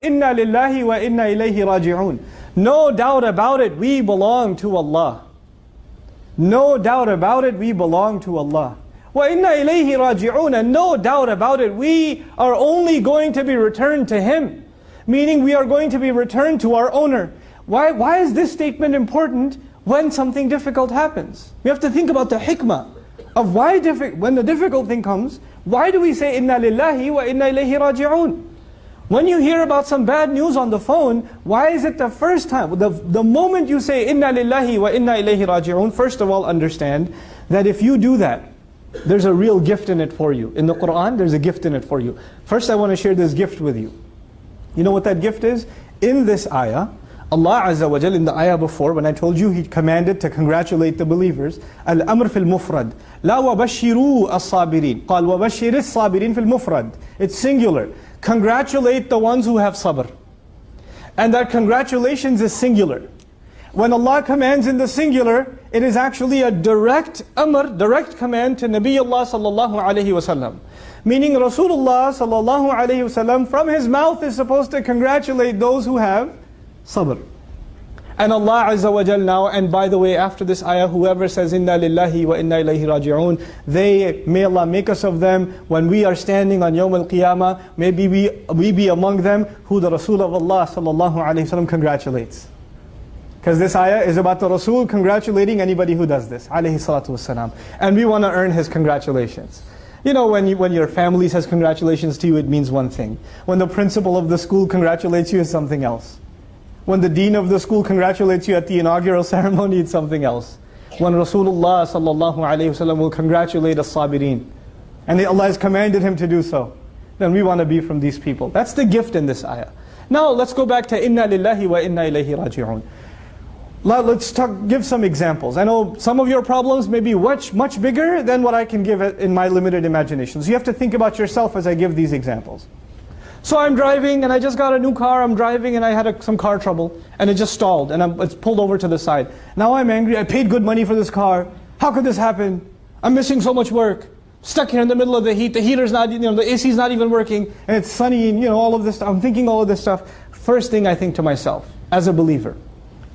Inna lillahi wa inna ilayhi raji'un. No doubt about it, we belong to Allah. No doubt about it, we belong to Allah. Wa inna ilayhi raji'un. And no doubt about it, we are only going to be returned to Him. Meaning we are going to be returned to our owner. Why is this statement important when something difficult happens? We have to think about the hikmah of why when the difficult thing comes, why do we say inna lillahi wa inna ilayhi raji'un? When you hear about some bad news on the phone, why is it the first time, the moment you say inna lillahi wa inna ilayhi raji'un, first of all understand that if you do that, there's a real gift in it for you. In the Quran, there's a gift in it for you. First I want to share this gift with you. You know what that gift is? In this ayah, Allah Azza wa Jal, in the ayah before, when I told you He commanded to congratulate the believers, Al-Amr fil Mufrad, La wabashiru as-sabirin, Qal wabashir as-sabirin fil Mufrad. It's singular. Congratulate the ones who have sabr. And that congratulations is singular. When Allah commands in the singular, it is actually a direct amr, direct command to Nabiullah sallallahu alayhi wasallam. Meaning Rasulullah sallallahu alayhi wasallam from his mouth is supposed to congratulate those who have sabr. And Allah Azza wa Jal now, and by the way, after this ayah, whoever says inna lillahi wa inna ilayhi raji'un, may Allah make us of them when we are standing on Yawm al-Qiyamah, maybe we be among them who the Rasul of Allah sallallahu alayhi wasallam congratulates. Because this ayah is about the Rasul congratulating anybody who does this, alayhi salatu wassalam. And we want to earn his congratulations. You know, when your family says congratulations to you, it means one thing. When the principal of the school congratulates you, it's something else. When the dean of the school congratulates you at the inaugural ceremony, it's something else. When Rasulullah sallallahu alayhi wasallam will congratulate as-sabirin, and Allah has commanded him to do so, then we want to be from these people. That's the gift in this ayah. Now let's go back to inna lillahi wa inna ilayhi raji'un. Let's give some examples. I know some of your problems may be much bigger than what I can give in my limited imagination. So you have to think about yourself as I give these examples. So I'm driving and I just got a new car, I'm driving and I had some car trouble and it just stalled and it's pulled over to the side. Now I'm angry, I paid good money for this car. How could this happen? I'm missing so much work. Stuck here in the middle of the heat, the heater's not, the AC's not even working and it's sunny and all of this stuff. I'm thinking all of this stuff. First thing I think to myself, as a believer,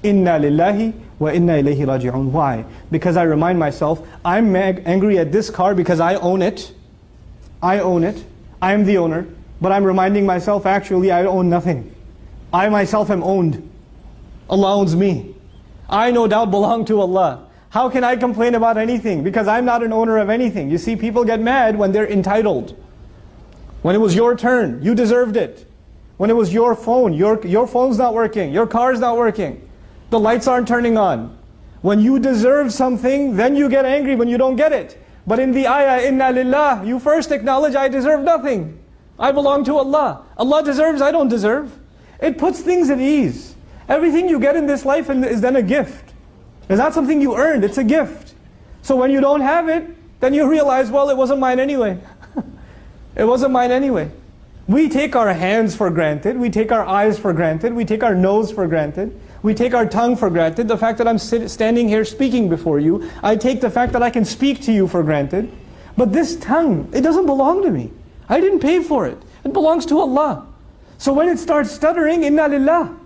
Inna lillahi wa inna ilayhi raji'un. Why? Because I remind myself, I'm angry at this car because I own it. I own it. I am the owner. But I'm reminding myself, actually, I own nothing. I myself am owned. Allah owns me. I no doubt belong to Allah. How can I complain about anything? Because I'm not an owner of anything. You see, people get mad when they're entitled. When it was your turn, you deserved it. When it was your phone, your phone's not working, your car's not working, the lights aren't turning on. When you deserve something, then you get angry when you don't get it. But in the ayah, inna lillah, you first acknowledge, I deserve nothing. I belong to Allah. Allah deserves, I don't deserve. It puts things at ease. Everything you get in this life is then a gift. It's not something you earned, it's a gift. So when you don't have it, then you realize, well, it wasn't mine anyway. It wasn't mine anyway. We take our hands for granted, we take our eyes for granted, we take our nose for granted, we take our tongue for granted. The fact that I'm standing here speaking before you, I take the fact that I can speak to you for granted. But this tongue, it doesn't belong to me. I didn't pay for it. It belongs to Allah. So when it starts stuttering, inna lillah.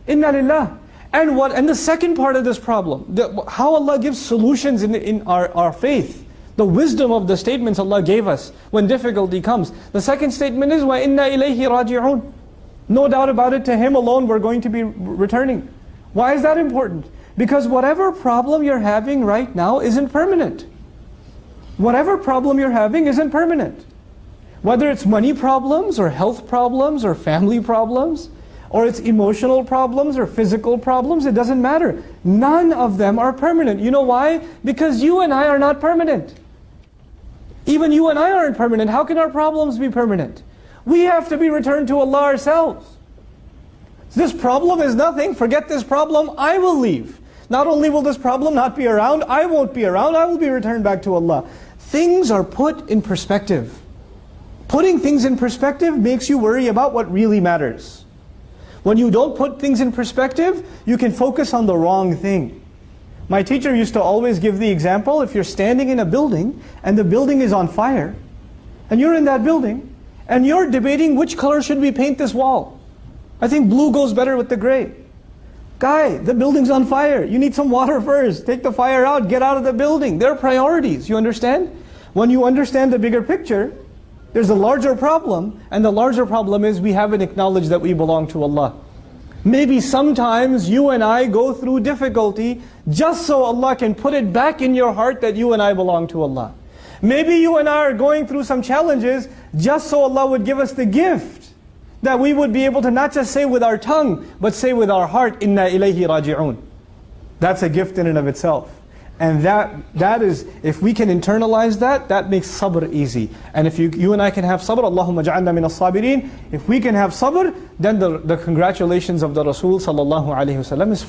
Inna lillah. And the second part of this problem, how Allah gives solutions in our faith. The wisdom of the statements Allah gave us when difficulty comes. The second statement is, وَإِنَّا إِلَيْهِ رَاجِعُونَ. No doubt about it, to Him alone we're going to be returning. Why is that important? Because whatever problem you're having right now isn't permanent. Whatever problem you're having isn't permanent. Whether it's money problems, or health problems, or family problems, or it's emotional problems, or physical problems, it doesn't matter. None of them are permanent. You know why? Because you and I are not permanent. Even you and I aren't permanent. How can our problems be permanent? We have to be returned to Allah ourselves. This problem is nothing. Forget this problem. I will leave. Not only will this problem not be around, I won't be around. I will be returned back to Allah. Things are put in perspective. Putting things in perspective makes you worry about what really matters. When you don't put things in perspective, you can focus on the wrong thing. My teacher used to always give the example, if you're standing in a building and the building is on fire, and you're in that building, and you're debating which color should we paint this wall. I think blue goes better with the gray. Guy, the building's on fire. You need some water first. Take the fire out, get out of the building. There are priorities, you understand? When you understand the bigger picture, there's a larger problem, and the larger problem is we haven't acknowledged that we belong to Allah. Maybe sometimes you and I go through difficulty just so Allah can put it back in your heart that you and I belong to Allah. Maybe you and I are going through some challenges just so Allah would give us the gift that we would be able to not just say with our tongue, but say with our heart, Inna ilayhi raji'un. That's a gift in and of itself. And that is, if we can internalize that, that makes sabr easy. And if you and I can have sabr, Allahumma ja'alna min as-sabirin. If we can have sabr, then the congratulations of the Rasul sallallahu alayhi wa sallam is